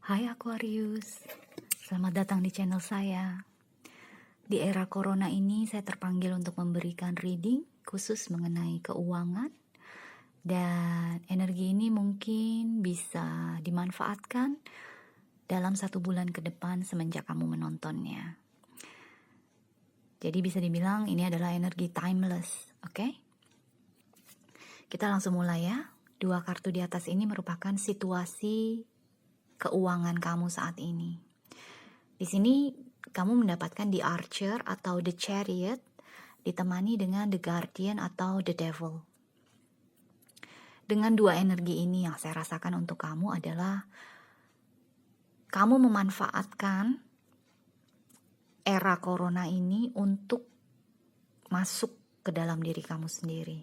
Hai Aquarius, selamat datang di channel saya. Di era corona ini saya terpanggil untuk memberikan reading khusus mengenai keuangan. Dan energi ini mungkin bisa dimanfaatkan dalam 1 bulan ke depan semenjak kamu menontonnya. Jadi bisa dibilang ini adalah energi timeless, oke? Kita langsung mulai ya. 2 kartu di atas ini merupakan situasi keuangan kamu saat ini. Di sini kamu mendapatkan the Archer atau the Chariot ditemani dengan the Guardian atau the Devil. Dengan 2 energi ini yang saya rasakan untuk kamu adalah kamu memanfaatkan era corona ini untuk masuk ke dalam diri kamu sendiri,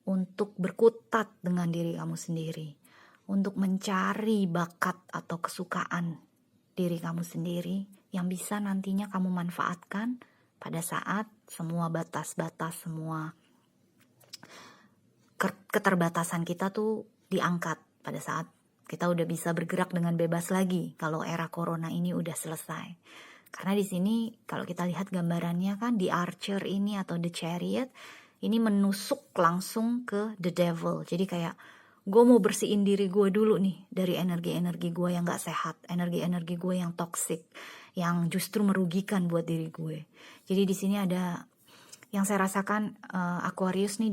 untuk berkutat dengan diri kamu sendiri, untuk mencari bakat atau kesukaan diri kamu sendiri yang bisa nantinya kamu manfaatkan pada saat semua batas-batas, semua keterbatasan kita tuh diangkat, pada saat kita udah bisa bergerak dengan bebas lagi kalau era corona ini udah selesai. Karena di sini kalau kita lihat gambarannya kan di Archer ini atau the Chariot ini menusuk langsung ke the Devil. Jadi kayak gue mau bersihin diri gue dulu nih dari energi-energi gue yang gak sehat, energi-energi gue yang toksik, yang justru merugikan buat diri gue. Jadi di sini ada yang saya rasakan Aquarius nih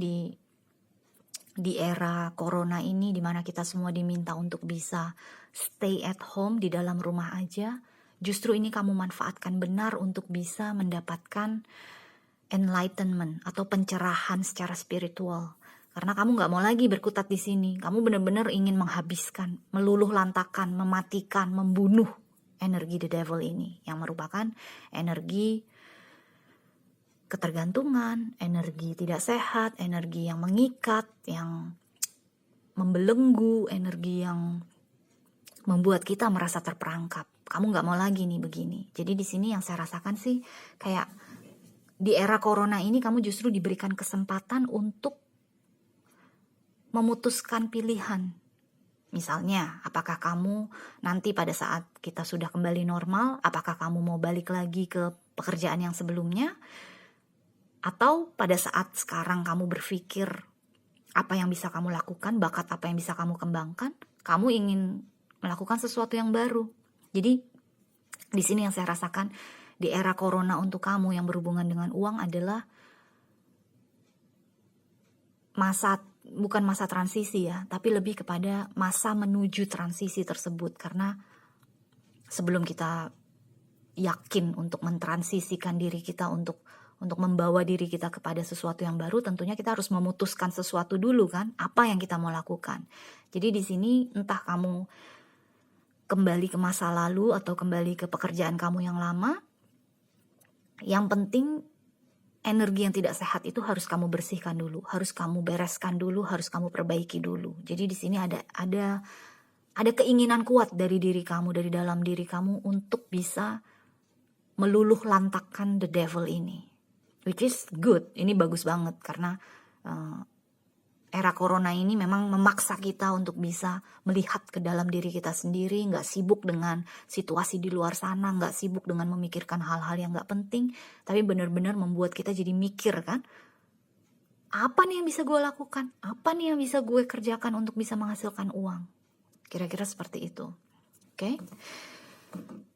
di era corona ini, dimana kita semua diminta untuk bisa stay at home, di dalam rumah aja. Justru ini kamu manfaatkan benar untuk bisa mendapatkan enlightenment atau pencerahan secara spiritual. Karena kamu gak mau lagi berkutat di sini. Kamu benar-benar ingin menghabiskan, meluluh lantakan, mematikan, membunuh energi the devil ini. Yang merupakan energi ketergantungan, energi tidak sehat, energi yang mengikat, yang membelenggu, energi yang membuat kita merasa terperangkap. Kamu gak mau lagi nih begini. Jadi di sini yang saya rasakan sih kayak di era corona ini kamu justru diberikan kesempatan untuk memutuskan pilihan. Misalnya, apakah kamu nanti pada saat kita sudah kembali normal, apakah kamu mau balik lagi ke pekerjaan yang sebelumnya? Atau pada saat sekarang kamu berpikir apa yang bisa kamu lakukan, bakat apa yang bisa kamu kembangkan, kamu ingin melakukan sesuatu yang baru. Jadi di sini yang saya rasakan di era corona untuk kamu yang berhubungan dengan uang adalah bukan masa transisi ya, tapi lebih kepada masa menuju transisi tersebut. Karena sebelum kita yakin untuk mentransisikan diri kita untuk membawa diri kita kepada sesuatu yang baru, tentunya kita harus memutuskan sesuatu dulu kan, apa yang kita mau lakukan. Jadi di sini entah kamu kembali ke masa lalu atau kembali ke pekerjaan kamu yang lama, yang penting energi yang tidak sehat itu harus kamu bersihkan dulu, harus kamu bereskan dulu, harus kamu perbaiki dulu. Jadi di sini ada keinginan kuat dari diri kamu, dari dalam diri kamu untuk bisa meluluh lantakkan the devil ini, which is good. Ini bagus banget karena era corona ini memang memaksa kita untuk bisa melihat ke dalam diri kita sendiri, gak sibuk dengan situasi di luar sana, gak sibuk dengan memikirkan hal-hal yang gak penting, tapi benar-benar membuat kita jadi mikir kan, apa nih yang bisa gue lakukan, apa nih yang bisa gue kerjakan untuk bisa menghasilkan uang. Kira-kira seperti itu. Oke?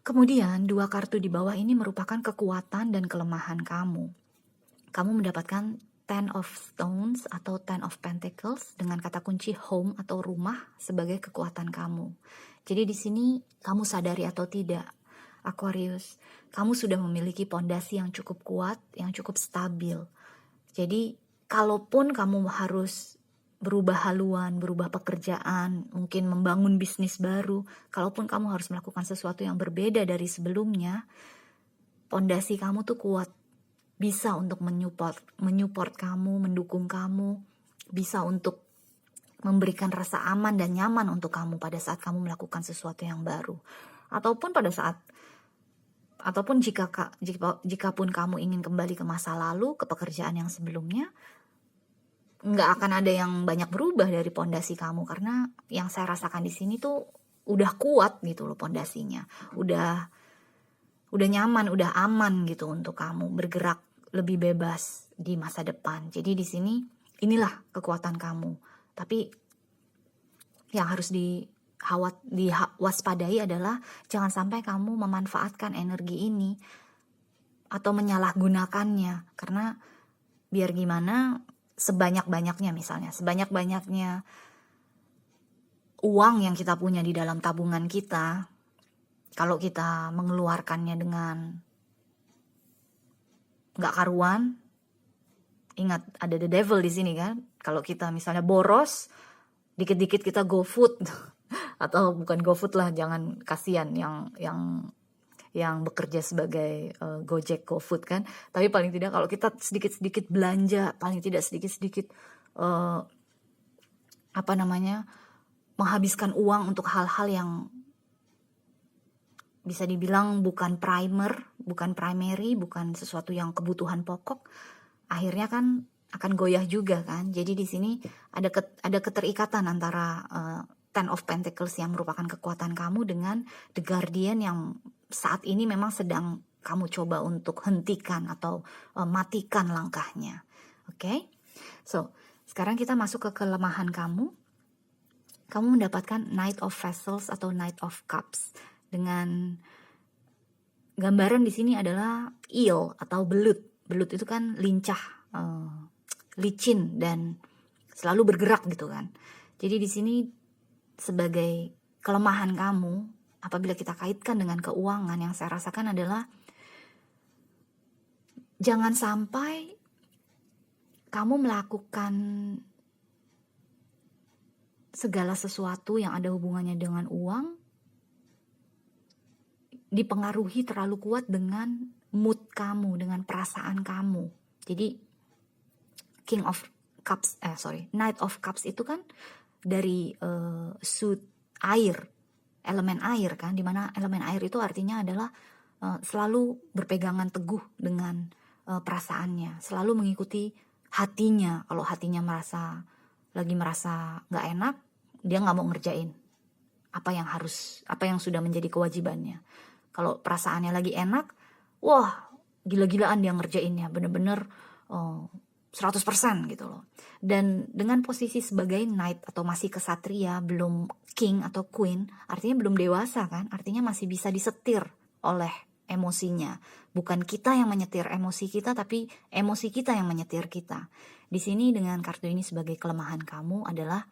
Kemudian 2 kartu di bawah ini merupakan kekuatan dan kelemahan kamu. Kamu mendapatkan Ten of Stones atau Ten of Pentacles dengan kata kunci home atau rumah sebagai kekuatan kamu. Jadi di sini kamu sadari atau tidak, Aquarius, kamu sudah memiliki pondasi yang cukup kuat, yang cukup stabil. Jadi kalaupun kamu harus berubah haluan, berubah pekerjaan, mungkin membangun bisnis baru, kalaupun kamu harus melakukan sesuatu yang berbeda dari sebelumnya, pondasi kamu tuh kuat. Bisa untuk menyupport kamu, mendukung kamu, bisa untuk memberikan rasa aman dan nyaman untuk kamu pada saat kamu melakukan sesuatu yang baru. Ataupun jikapun kamu ingin kembali ke masa lalu, ke pekerjaan yang sebelumnya, nggak akan ada yang banyak berubah dari pondasi kamu, karena yang saya rasakan di sini tuh udah kuat gitu loh pondasinya, udah nyaman, udah aman gitu untuk kamu bergerak lebih bebas di masa depan. Jadi di sini inilah kekuatan kamu. Tapi yang harus diwaspadai adalah jangan sampai kamu memanfaatkan energi ini atau menyalahgunakannya, karena biar gimana sebanyak-banyaknya uang yang kita punya di dalam tabungan kita, kalau kita mengeluarkannya dengan nggak karuan, ingat ada the devil di sini kan. Kalau kita misalnya boros, dikit-dikit kita GoFood atau bukan GoFood lah, jangan, kasihan yang bekerja sebagai Gojek, GoFood kan. Tapi paling tidak kalau kita sedikit-sedikit belanja, paling tidak sedikit-sedikit menghabiskan uang untuk hal-hal yang bisa dibilang bukan primary, bukan sesuatu yang kebutuhan pokok, akhirnya kan akan goyah juga kan. Jadi di sini ada keterikatan antara Ten of Pentacles yang merupakan kekuatan kamu dengan The Guardian yang saat ini memang sedang kamu coba untuk hentikan atau matikan langkahnya. Oke? So, sekarang kita masuk ke kelemahan kamu. Kamu mendapatkan Knight of Vessels atau Knight of Cups dengan gambaran di sini adalah eel atau belut. Belut itu kan lincah, licin dan selalu bergerak gitu kan. Jadi di sini sebagai kelemahan kamu, apabila kita kaitkan dengan keuangan, yang saya rasakan adalah jangan sampai kamu melakukan segala sesuatu yang ada hubungannya dengan uang dipengaruhi terlalu kuat dengan mood kamu, dengan perasaan kamu. Jadi Knight of Cups itu kan dari suit air, elemen air kan, dimana elemen air itu artinya adalah selalu berpegangan teguh dengan perasaannya, selalu mengikuti hatinya. Kalau hatinya merasa nggak enak, dia nggak mau ngerjain apa yang sudah menjadi kewajibannya. Kalau perasaannya lagi enak, wah gila-gilaan dia ngerjainnya, bener-bener 100% gitu loh. Dan dengan posisi sebagai knight atau masih kesatria, belum king atau queen, artinya belum dewasa kan, artinya masih bisa disetir oleh emosinya. Bukan kita yang menyetir emosi kita, tapi emosi kita yang menyetir kita. Di sini dengan kartu ini sebagai kelemahan kamu adalah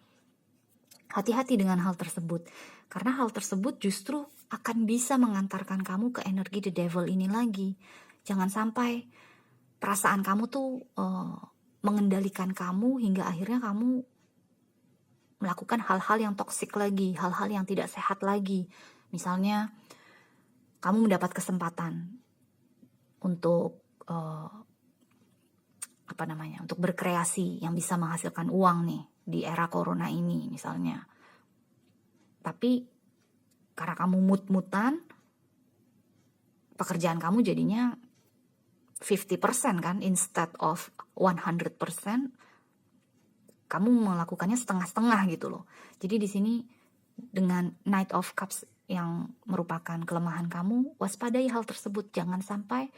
hati-hati dengan hal tersebut. Karena hal tersebut justru akan bisa mengantarkan kamu ke energi the devil ini lagi. Jangan sampai perasaan kamu tuh mengendalikan kamu hingga akhirnya kamu melakukan hal-hal yang toksik lagi, hal-hal yang tidak sehat lagi. Misalnya kamu mendapat kesempatan untuk untuk berkreasi yang bisa menghasilkan uang nih di era corona ini misalnya. Tapi karena kamu mut-mutan, pekerjaan kamu jadinya 50% kan, instead of 100%, kamu melakukannya setengah-setengah gitu loh. Jadi di sini dengan Knight of Cups yang merupakan kelemahan kamu, waspadai hal tersebut. Jangan sampai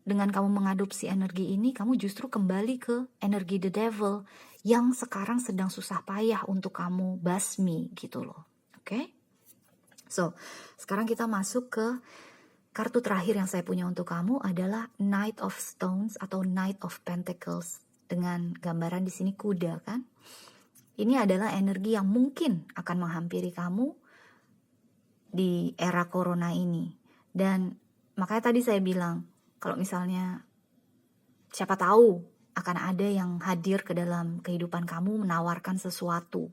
dengan kamu mengadopsi energi ini, kamu justru kembali ke energi the devil yang sekarang sedang susah payah untuk kamu basmi gitu loh. Oke? So, sekarang kita masuk ke kartu terakhir yang saya punya untuk kamu adalah Knight of Stones atau Knight of Pentacles dengan gambaran di sini kuda kan. Ini adalah energi yang mungkin akan menghampiri kamu di era corona ini. Dan makanya tadi saya bilang, kalau misalnya siapa tahu akan ada yang hadir ke dalam kehidupan kamu menawarkan sesuatu.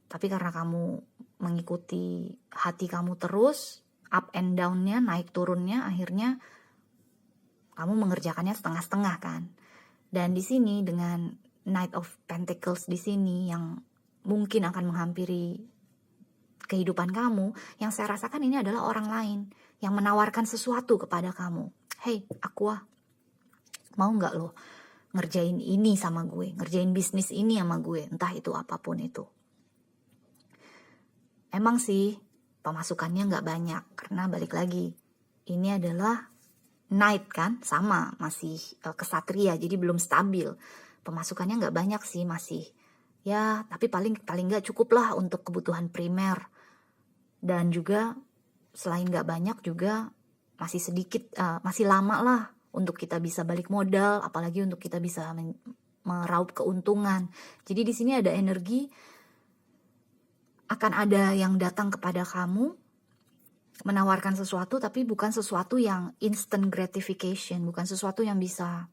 Tapi karena kamu mengikuti hati kamu terus, up and down-nya, naik turunnya, akhirnya kamu mengerjakannya setengah-setengah kan. Dan di sini dengan Knight of Pentacles di sini yang mungkin akan menghampiri kehidupan kamu, yang saya rasakan ini adalah orang lain yang menawarkan sesuatu kepada kamu. Hey, Aqua, mau nggak lo ngerjain ini sama gue, ngerjain bisnis ini sama gue, entah itu apapun itu. Emang sih pemasukannya nggak banyak, karena balik lagi, ini adalah Knight kan, sama masih kesatria, jadi belum stabil. Pemasukannya nggak banyak sih, masih ya, tapi paling nggak cukup lah untuk kebutuhan primer. Dan juga selain nggak banyak juga masih sedikit, masih lama lah untuk kita bisa balik modal, apalagi untuk kita bisa meraup keuntungan. Jadi di sini ada energi akan ada yang datang kepada kamu menawarkan sesuatu, tapi bukan sesuatu yang instant gratification, bukan sesuatu yang bisa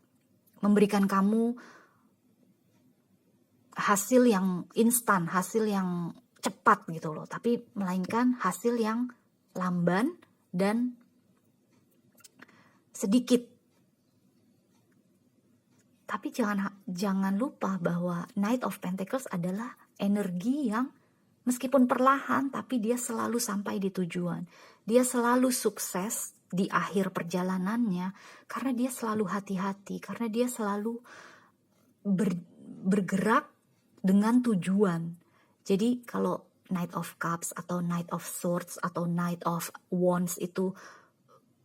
memberikan kamu hasil yang instan, hasil yang cepat gitu loh, tapi melainkan hasil yang lamban dan sedikit. Tapi jangan lupa bahwa Knight of Pentacles adalah energi yang meskipun perlahan, tapi dia selalu sampai di tujuan. Dia selalu sukses di akhir perjalanannya karena dia selalu hati-hati, karena dia selalu bergerak dengan tujuan. Jadi kalau Knight of Cups atau Knight of Swords atau Knight of Wands itu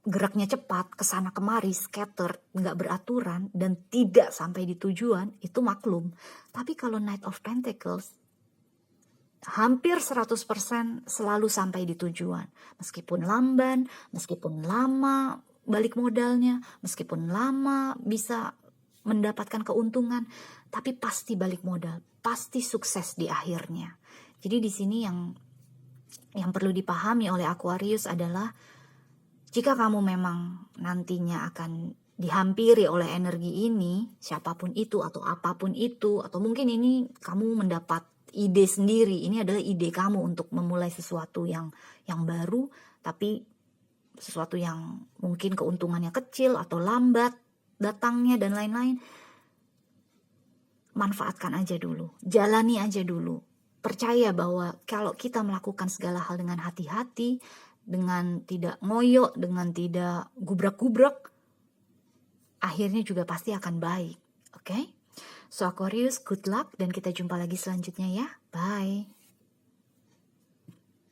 geraknya cepat, kesana kemari, scattered, nggak beraturan, dan tidak sampai di tujuan, itu maklum. Tapi kalau Knight of Pentacles hampir 100% selalu sampai di tujuan. Meskipun lamban, meskipun lama balik modalnya, meskipun lama bisa mendapatkan keuntungan, tapi pasti balik modal, pasti sukses di akhirnya. Jadi di sini yang perlu dipahami oleh Aquarius adalah jika kamu memang nantinya akan dihampiri oleh energi ini, siapapun itu atau apapun itu, atau mungkin ini kamu mendapat ide sendiri, ini adalah ide kamu untuk memulai sesuatu yang baru, tapi sesuatu yang mungkin keuntungannya kecil atau lambat datangnya dan lain-lain. Manfaatkan aja dulu, jalani aja dulu. Percaya bahwa kalau kita melakukan segala hal dengan hati-hati, dengan tidak ngoyo, dengan tidak gubrak-gubrak, akhirnya juga pasti akan baik. Oke? So Aquarius, good luck, dan kita jumpa lagi selanjutnya ya. Bye.